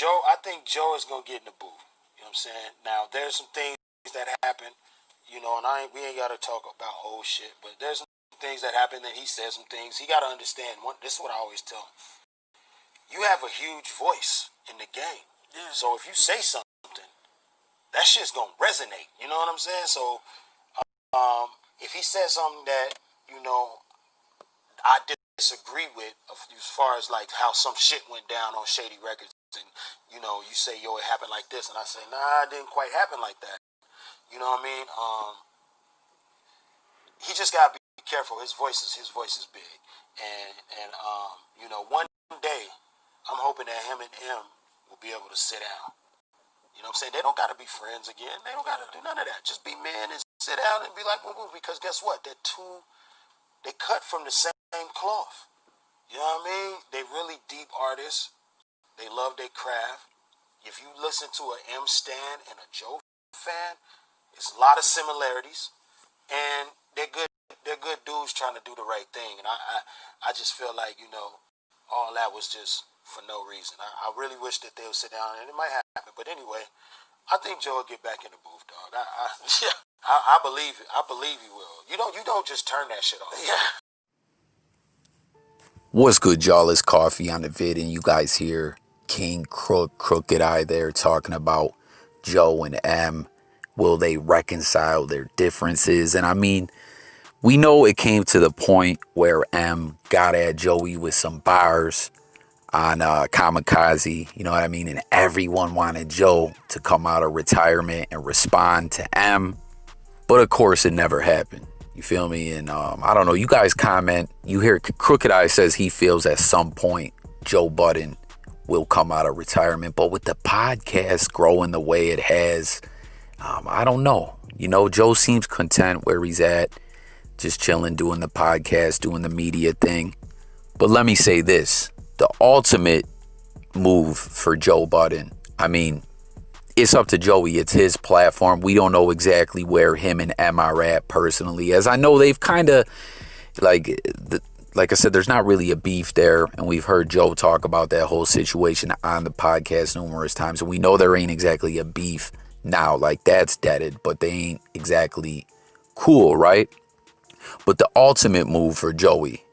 I think Joe is gonna get in the booth. You know what I'm saying? Now there's some things that happen, you know, and we ain't gotta talk about old shit, but there's some things that happen that he says some things. He gotta understand. This is what I always tell him. You have a huge voice in the game. Yeah. So if you say something, that shit's gonna resonate. You know what I'm saying? So if he says something that, you know, I disagree with as far as like how some shit went down on Shady Records, and you know, you say, yo, it happened like this, and I say, nah, it didn't quite happen like that. You know what I mean? He just gotta be careful. His voice is big, and you know, one day I'm hoping that him and M will be able to sit down. You know what I'm saying? They don't gotta be friends again. They don't gotta do none of that. Just be men and sit down and be like, woo, because guess what? They cut from the same cloth. You know what I mean? They really deep artists. They love their craft. If you listen to an M stan and a Joe fan, it's a lot of similarities, and they're good dudes trying to do the right thing. And I just feel like, you know, all that was just for no reason. I really wish that they would sit down, and it might happen. But anyway, I think Joe will get back in the booth, dog. I believe it. I believe he will. You don't just turn that shit off. Yeah. What's good, y'all? It's Coffee on the vid, and you guys hear Kxng, Crook, Crooked Eye there talking about Joe and M. Will they reconcile their differences? And I mean, we know it came to the point where M got at Joey with some bars on Kamikaze, you know what I mean? And everyone wanted Joe to come out of retirement and respond to M. But of course, it never happened. You feel me? And I don't know, you guys comment. You hear Crooked Eye says he feels at some point Joe Budden will come out of retirement. But with the podcast growing the way it has, I don't know. You know, Joe seems content where he's at, just chilling, doing the podcast, doing the media thing. But let me say this. The ultimate move for Joe Budden, I mean, it's up to Joey. It's his platform. We don't know exactly where him and M are at personally, as I know they've kind of, like I said, there's not really a beef there. And we've heard Joe talk about that whole situation on the podcast numerous times. And we know there ain't exactly a beef now. Like, that's deaded, but they ain't exactly cool, right? But the ultimate move for Joey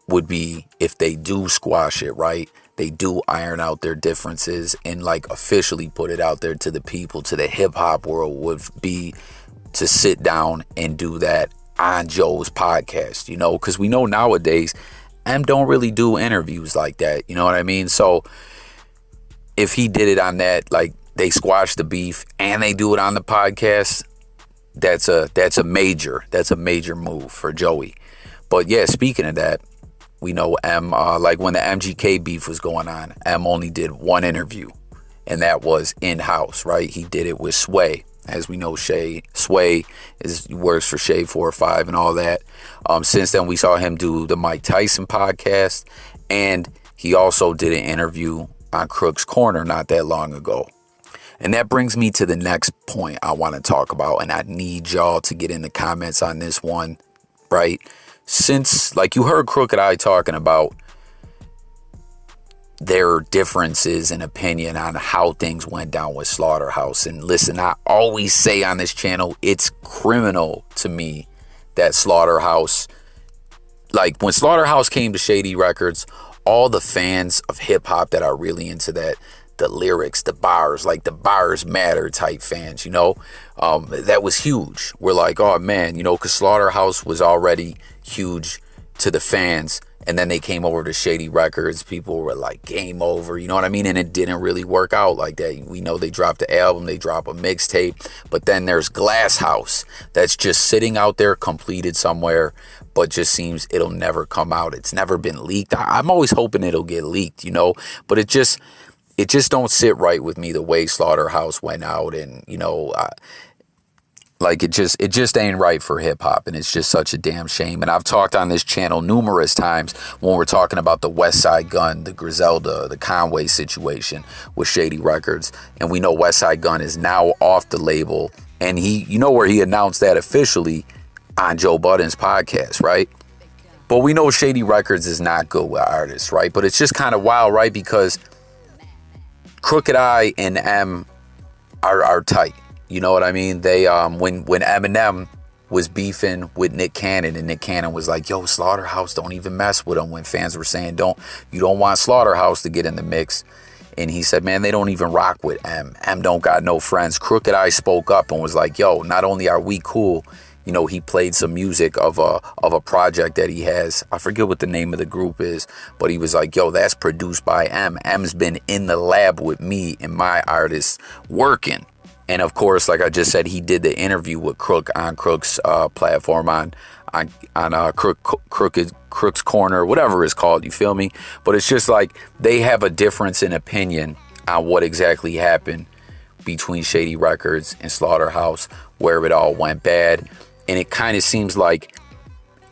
would be if they do squash it, right? They do iron out their differences and like officially put it out there to the people, to the hip hop world, would be to sit down and do that on Joe's podcast, you know, because we know nowadays M don't really do interviews like that, you know what I mean? So if he did it on that, like they squash the beef and they do it on the podcast, that's a major move for Joey. But yeah, speaking of that, we know M, like when the MGK beef was going on, M only did one interview, and that was in-house, right? He did it with Sway. As we know, Sway works for Shade 4 or 5 and all that. Since then, we saw him do the Mike Tyson podcast, and he also did an interview on Crook's Corner not that long ago. And that brings me to the next point I want to talk about, and I need y'all to get in the comments on this one, right? Since, like you heard Crooked Eye talking about their differences in opinion on how things went down with Slaughterhouse. And listen, I always say on this channel, it's criminal to me that Slaughterhouse, like when Slaughterhouse came to Shady Records, all the fans of hip hop that are really into that, the lyrics, the bars, like the bars matter type fans, you know, that was huge. We're like, oh man, you know, because Slaughterhouse was already huge to the fans, and then they came over to Shady Records. People were like, game over, you know what I mean? And it didn't really work out like that. We know they dropped the album, they drop a mixtape, but then there's Glass House that's just sitting out there completed somewhere, but just seems it'll never come out. It's never been leaked. I'm always hoping it'll get leaked, you know, but it just don't sit right with me the way Slaughterhouse went out. And, you know, like it just ain't right for hip hop, and it's just such a damn shame. And I've talked on this channel numerous times when we're talking about the West Side Gun, the Griselda, the Conway situation with Shady Records, and we know West Side Gun is now off the label, and you know where he announced that officially on Joe Budden's podcast, right? But we know Shady Records is not good with artists, right? But it's just kind of wild, right? Because Crooked I and M are tight. You know what I mean? They when Eminem was beefing with Nick Cannon, and Nick Cannon was like, yo, Slaughterhouse, don't even mess with him, when fans were saying you don't want Slaughterhouse to get in the mix. And he said, man, they don't even rock with M. M don't got no friends. Crooked I spoke up and was like, yo, not only are we cool, you know, he played some music of a project that he has. I forget what the name of the group is, but he was like, yo, that's produced by M. M's been in the lab with me and my artists working. And of course, like I just said, he did the interview with Crook on Crook's platform on Crook's Corner, whatever it's called. You feel me? But it's just like they have a difference in opinion on what exactly happened between Shady Records and Slaughterhouse, where it all went bad. And it kind of seems like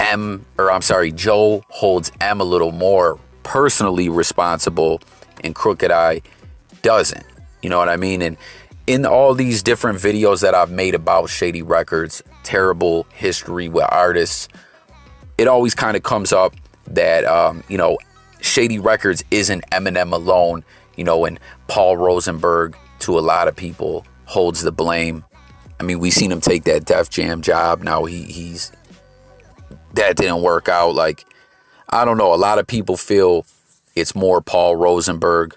Joe holds M a little more personally responsible, and Crooked I doesn't. You know what I mean? And in all these different videos that I've made about Shady Records, terrible history with artists, it always kind of comes up that, you know, Shady Records isn't Eminem alone, you know, and Paul Rosenberg, to a lot of people, holds the blame. I mean, we seen him take that Def Jam job. Now he's that didn't work out. Like, I don't know. A lot of people feel it's more Paul Rosenberg.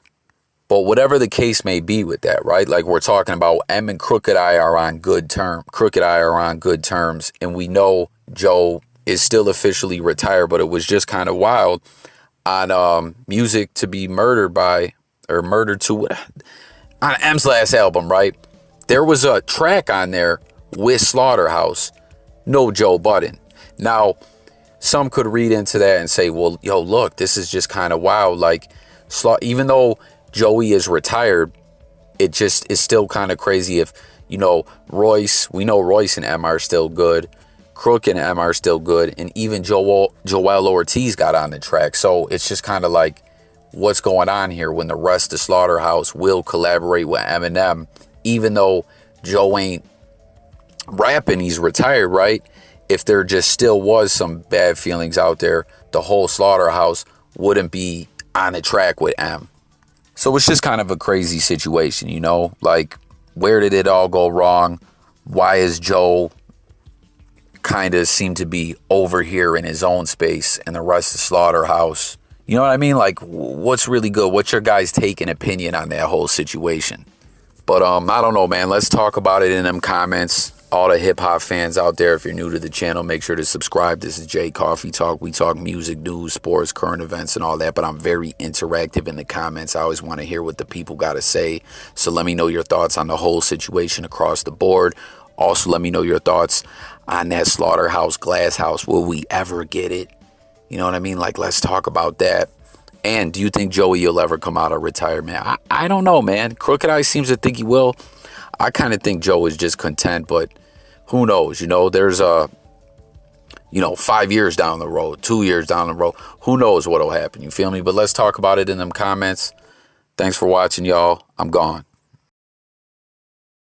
But whatever the case may be with that, right? Like, we're talking about M and Crooked I are on good terms. Crooked I are on good terms. And we know Joe is still officially retired, but it was just kind of wild on Music to be Murdered by, or Murdered to, on M's last album, right? There was a track on there with Slaughterhouse, no Joe Budden. Now, some could read into that and say, well, yo, look, this is just kind of wild. Like, even though Joey is retired, it just is still kind of crazy if, you know, Royce, we know Royce and M are still good, Crook and M are still good, and even Joel Ortiz got on the track. So it's just kind of like, what's going on here when the rest of Slaughterhouse will collaborate with Eminem, even though Joe ain't rapping, he's retired, right? If there just still was some bad feelings out there, the whole Slaughterhouse wouldn't be on a track with M. So it's just kind of a crazy situation, you know? Like, where did it all go wrong? Why is Joe kind of seem to be over here in his own space and the rest of Slaughterhouse? You know what I mean? Like, what's really good? What's your guys' take and opinion on that whole situation? But I don't know, man. Let's talk about it in them comments. All the hip-hop fans out there, if you're new to the channel, make sure to subscribe. This is Jay Coffee Talk. We talk music, news, sports, current events, and all that. But I'm very interactive in the comments. I always want to hear what the people got to say. So let me know your thoughts on the whole situation across the board. Also, let me know your thoughts on that Slaughterhouse Glass House. Will we ever get it? You know what I mean? Like, let's talk about that. And do you think Joey will ever come out of retirement? I don't know, man. Crooked I seems to think he will. I kind of think Joe is just content, but who knows? You know, there's 5 years down the road, 2 years down the road. Who knows what'll happen? You feel me? But let's talk about it in them comments. Thanks for watching, y'all. I'm gone.